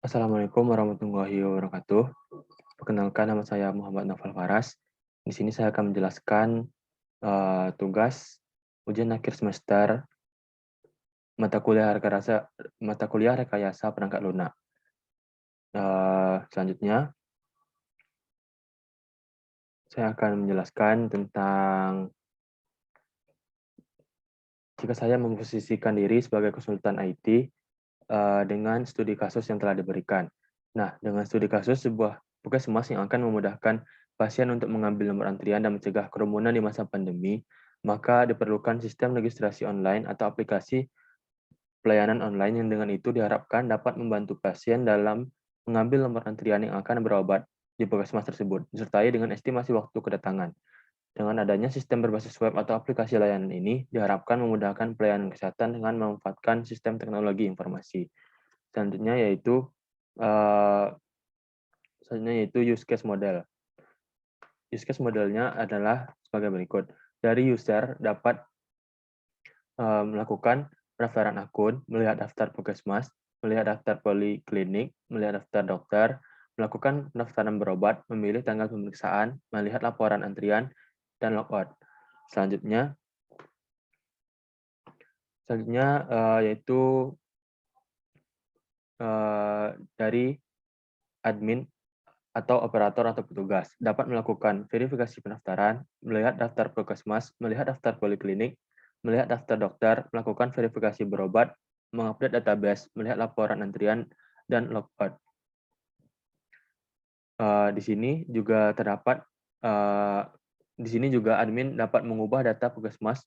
Assalamualaikum warahmatullahi wabarakatuh. Perkenalkan, nama saya Muhammad Naufal Faras. Di sini saya akan menjelaskan tugas ujian akhir semester mata kuliah rekayasa perangkat lunak. Selanjutnya, saya akan menjelaskan tentang jika saya memposisikan diri sebagai konsultan IT dengan studi kasus yang telah diberikan. Nah, dengan studi kasus, sebuah puskesmas yang akan memudahkan pasien untuk mengambil nomor antrian dan mencegah kerumunan di masa pandemi, maka diperlukan sistem registrasi online atau aplikasi pelayanan online yang dengan itu diharapkan dapat membantu pasien dalam mengambil nomor antrian yang akan berobat di puskesmas tersebut, disertai dengan estimasi waktu kedatangan. Dengan adanya sistem berbasis web atau aplikasi layanan ini, diharapkan memudahkan pelayanan kesehatan dengan memanfaatkan sistem teknologi informasi. Selanjutnya yaitu eh, use case model. Use case modelnya adalah sebagai berikut. Dari user dapat melakukan pendaftaran akun, melihat daftar puskesmas, melihat daftar poliklinik, melihat daftar dokter, melakukan pendaftaran berobat, memilih tanggal pemeriksaan, melihat laporan antrian, dan logout. Selanjutnya yaitu dari admin atau operator atau petugas dapat melakukan verifikasi pendaftaran, melihat daftar puskesmas, melihat daftar poliklinik, melihat daftar dokter, melakukan verifikasi berobat, mengupdate database, melihat laporan antrian, dan logout. Di sini juga terdapat di sini juga admin dapat mengubah data puskesmas,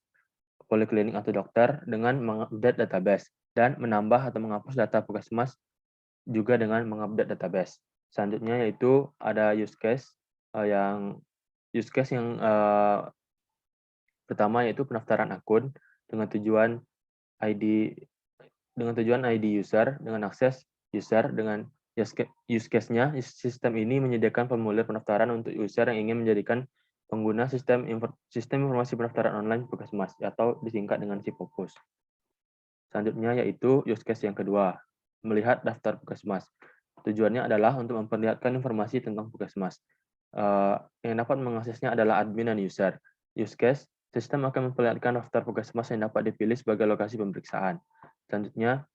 poliklinik atau dokter dengan mengupdate database dan menambah atau menghapus data puskesmas juga dengan mengupdate database. Selanjutnya yaitu ada use case yang pertama yaitu pendaftaran akun dengan tujuan ID user dengan akses user dengan use case-nya. Sistem ini menyediakan formulir pendaftaran untuk user yang ingin menjadikan pengguna sistem informasi pendaftaran online puskesmas atau disingkat dengan SIPOPUS. Selanjutnya yaitu use case yang kedua, melihat daftar puskesmas. Tujuannya adalah untuk memperlihatkan informasi tentang puskesmas. Yang dapat mengaksesnya adalah admin dan user. Use case, sistem akan memperlihatkan daftar puskesmas yang dapat dipilih sebagai lokasi pemeriksaan. Selanjutnya,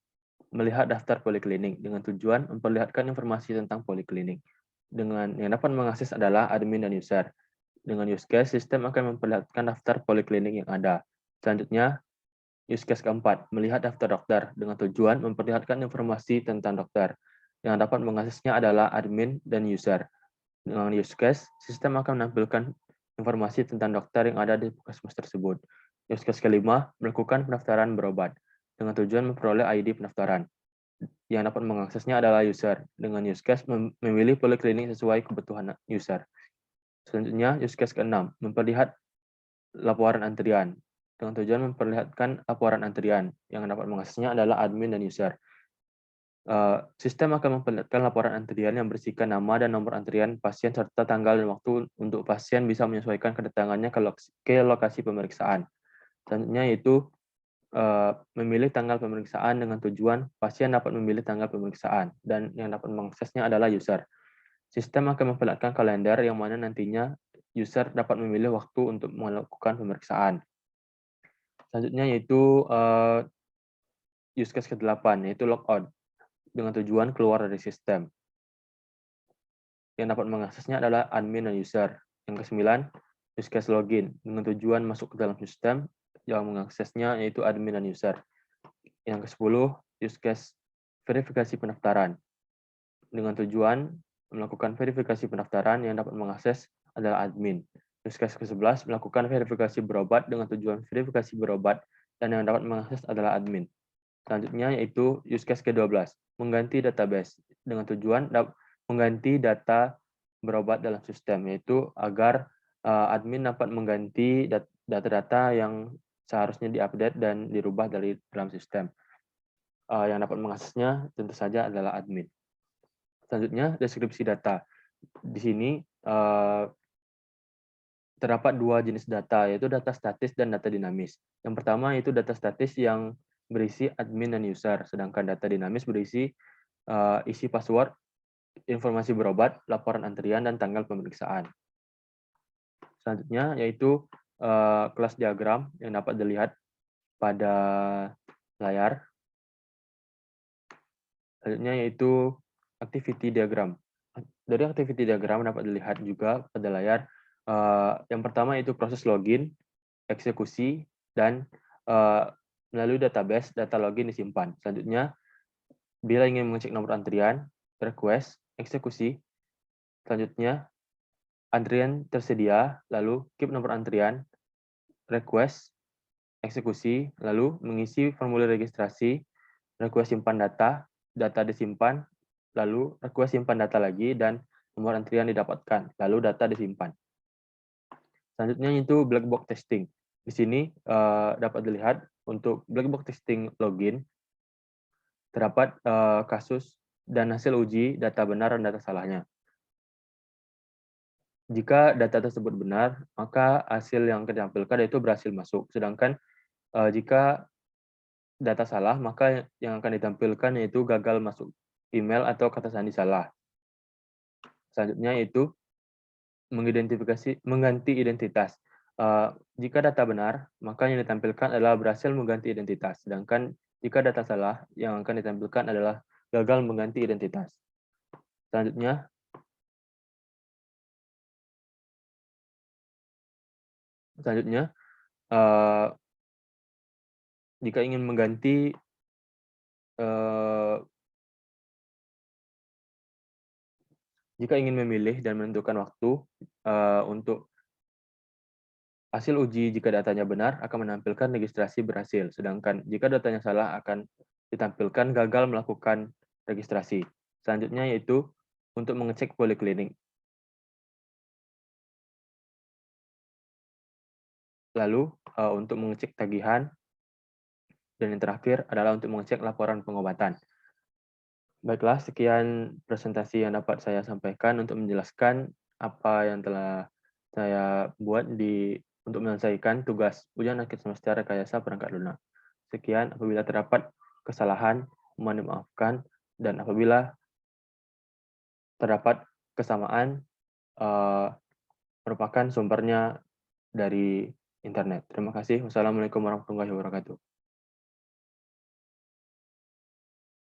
melihat daftar poliklinik dengan tujuan memperlihatkan informasi tentang poliklinik. Dengan yang dapat mengakses adalah admin dan user. Dengan use case, sistem akan memperlihatkan daftar poliklinik yang ada. Selanjutnya, use case keempat, melihat daftar dokter dengan tujuan memperlihatkan informasi tentang dokter. Yang dapat mengaksesnya adalah admin dan user. Dengan use case, sistem akan menampilkan informasi tentang dokter yang ada di puskesmas tersebut. Use case kelima, melakukan pendaftaran berobat dengan tujuan memperoleh ID pendaftaran. Yang dapat mengaksesnya adalah user. Dengan use case, memilih poliklinik sesuai kebutuhan user. Selanjutnya, use case keenam, memperlihat laporan antrian. Dengan tujuan memperlihatkan laporan antrian. Yang dapat mengaksesnya adalah admin dan user. Sistem akan memperlihatkan laporan antrian yang berisikan nama dan nomor antrian pasien serta tanggal dan waktu untuk pasien bisa menyesuaikan kedatangannya ke lokasi pemeriksaan. Selanjutnya yaitu memilih tanggal pemeriksaan dengan tujuan pasien dapat memilih tanggal pemeriksaan dan yang dapat mengaksesnya adalah user. Sistem akan memperlihatkan kalender yang mana nantinya user dapat memilih waktu untuk melakukan pemeriksaan. Selanjutnya yaitu use case ke-8 yaitu logout dengan tujuan keluar dari sistem. Yang dapat mengaksesnya adalah admin dan user. Yang ke-9, use case login dengan tujuan masuk ke dalam sistem. Yang mengaksesnya yaitu admin dan user. Yang ke-10, use case verifikasi pendaftaran dengan tujuan melakukan verifikasi pendaftaran. Yang dapat mengakses adalah admin. Use case ke-11, melakukan verifikasi berobat dengan tujuan verifikasi berobat dan yang dapat mengakses adalah admin. Selanjutnya yaitu use case ke-12, mengganti database dengan tujuan mengganti data berobat dalam sistem, yaitu agar admin dapat mengganti data-data yang seharusnya diupdate dan dirubah dari dalam sistem. Yang dapat mengaksesnya tentu saja adalah admin. Selanjutnya, deskripsi data. Di sini terdapat dua jenis data, yaitu data statis dan data dinamis. Yang pertama yaitu data statis yang berisi admin dan user, sedangkan data dinamis berisi isi password, informasi berobat, laporan antrian, dan tanggal pemeriksaan. Selanjutnya yaitu kelas diagram yang dapat dilihat pada layar. Selanjutnya yaitu activity diagram. Dari activity diagram dapat dilihat juga pada layar. Yang pertama itu proses login, eksekusi, dan melalui database data login disimpan. Selanjutnya, bila ingin mengecek nomor antrian, request, eksekusi. Selanjutnya, antrian tersedia, lalu keep nomor antrian, request, eksekusi, lalu mengisi formulir registrasi, request simpan data, data disimpan, lalu request simpan data lagi, dan nomor antrian didapatkan, lalu data disimpan. Selanjutnya itu black box testing. Di sini dapat dilihat untuk black box testing login, terdapat kasus dan hasil uji data benar dan data salahnya. Jika data tersebut benar, maka hasil yang ditampilkan itu berhasil masuk. Sedangkan jika data salah, maka yang akan ditampilkan yaitu gagal masuk email atau kata sandi salah. Selanjutnya yaitu mengganti identitas. Jika data benar, maka yang ditampilkan adalah berhasil mengganti identitas. Sedangkan jika data salah, yang akan ditampilkan adalah gagal mengganti identitas. Selanjutnya, jika ingin mengganti jika ingin memilih dan menentukan waktu untuk hasil uji, jika datanya benar akan menampilkan registrasi berhasil, sedangkan jika datanya salah akan ditampilkan gagal melakukan registrasi. Selanjutnya yaitu untuk mengecek poliklinik. Lalu untuk mengecek tagihan, dan yang terakhir adalah untuk mengecek laporan pengobatan. Baiklah, sekian presentasi yang dapat saya sampaikan untuk menjelaskan apa yang telah saya buat untuk menyelesaikan tugas ujian akhir semester rekayasa perangkat lunak. Sekian, apabila terdapat kesalahan, mohon dimaafkan, dan apabila terdapat kesamaan, merupakan sumbernya dari internet. Terima kasih. Wassalamualaikum warahmatullahi wabarakatuh.